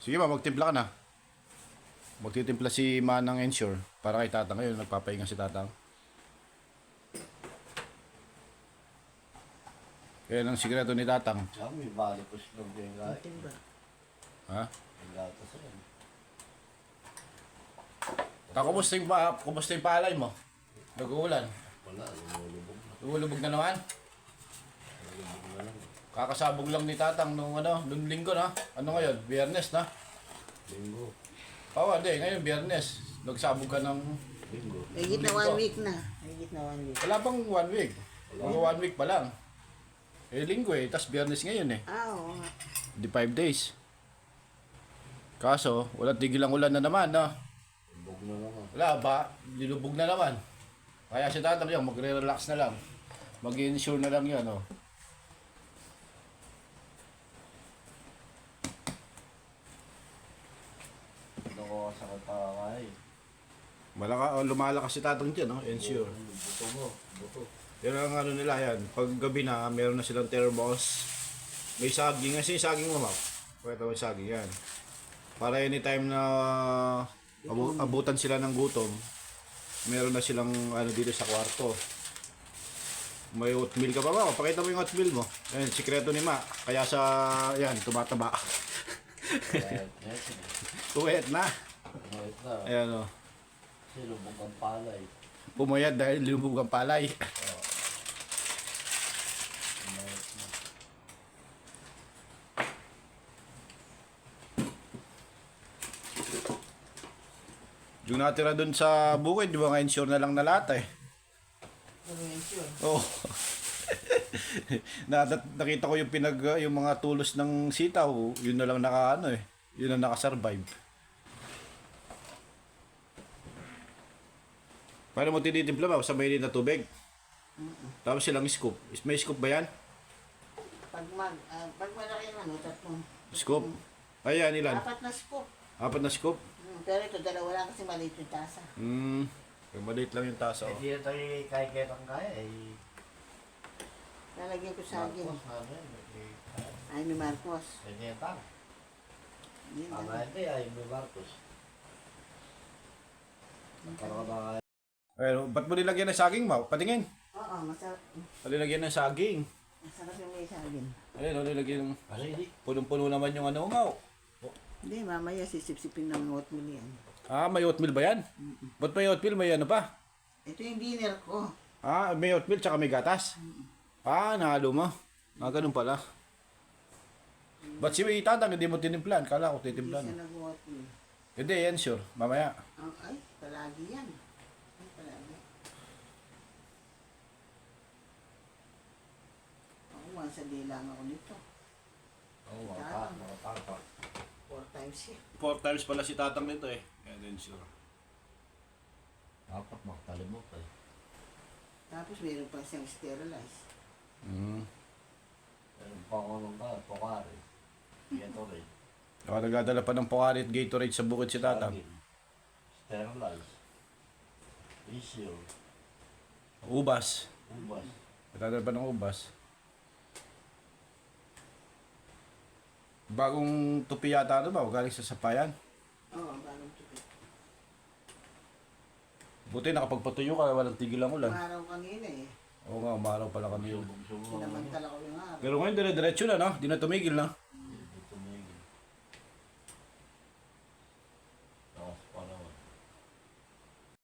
Sige ba, magtimpla ka na. Magtitimpla si Manang Ensure para kay Tatang ngayon. Nagpapahinga si Tatang. Kaya ang sikreto ni Tatang. May balipos lang din kahit. Timba. Ha? Ang gatas yan. Kumusta yung palay mo? Nag-uulan. Wala, lumulubog na. Lumulubog na naman. Lumulubog na lang. Kakasabog lang ni Tatang nung linggo na. Ano ngayon? Biyernes na. Linggo. Hindi. Ngayon, Biyernes. Nagsabog ka ng... Linggo. Higit na 1 week na. Higit na 1 week. Wala pang 1 week. Mga 1 week pa lang. Linggo tas Biyernes ngayon Oo nga. Di 5 days. Kaso, wala tigil ang ulan na naman, no? Lubog na lang. Wala ba? Nilubog na naman. Kaya si Tatang yan, magre-relax na lang. Mag-insure na lang yan, no? Ano ko sa katawakay? Lumalakas si Tatang dyan, no? Insure. Buto mo. Buto. Yan ang ano nila yan. Pag gabi na, meron na silang thermos. May saging. Kasi yung saging mo, pwede mo saging yan. Para anytime na abutan sila ng gutom, meron na silang ano dito sa kwarto. May oatmeal ka pa ba? Pakita mo yung oatmeal mo. Yan, sikreto ni Ma. Kaya sa, yan, tumataba. Tuwet na. Ngayon na. Ayan o. Kasi lubog ang palay. Pumayat dahil lumubog ang palay. Ngayon na. Yung natira dun sa bukid, di ba nga insure na lang na lahat Ano yun siya? Oo. Nakita ko yung mga tulos ng sitaw, yun na lang yun ang nakasurvive. Paano mo tinitimpla ba? Sa mainit na tubig? Tapos silang scoop. May scoop ba yan? Pag malaki yung ano, tatlong. Scoop? Ayan, ilan? 4 na scoop. 4 na scoop? Pero ito, 2 lang kasi maliit yung tasa. Maliit lang yung tasa. Eh, di ito yung kaya kaya eh. Lalagyan ko saging. Marcos, ano yan? Ay, ni Marcos. Pwede yan tang. Yun Tama lang. hindi ay may Marcos. Para ka ba Ayun, ba't mo nilagyan ng saging, Mau? Patingin. Oo, masarap. Nilagyan ng saging. Masarap yung may saging. Ayun, nilagyan ng... Kasi hindi. Punong-puno naman yung ano, Mau. Hindi, mamaya sisip-sipin ng oatmeal yan. May oatmeal ba yan? Ba't may oatmeal? May ano pa? Ito yung dinner ko. May oatmeal tsaka may gatas? Nahalo mo. Ganun pala. Ba't si Tatang hindi mo tinimplan? Kala ko Hindi titimplan. siya nag-oatmeal. Hindi, yan sure. Mamaya. Ay, palagi yan. Ay, palagi. Ako, once a day lang ako nito. Oo, mga tapa. 4 times yan. 4 times pala si Tatang nito Yan din sure. Dapat makatalimot eh. Tapos meron pa siyang sterilize. Meron pa ako nung pokari. Gatorade. Nagdadala pa ng Pocari at Gatorade sa bukid si Tatang. Sterilize. Issue. Ubas. Ubas. Nagdadala pa ng ubas. Bagong tupi yata ba? Galing sa sapayan. Oo, bagong tupi. Buti nakapagpatuyo ka, walang tigil ang ulan. Umaraw kanina eh. Oo nga, umaraw pala kami yun. Subog-subog. Sinamantala ko yung araw. Pero ngayon, dire-diretso na, no? Di na tumigil, no?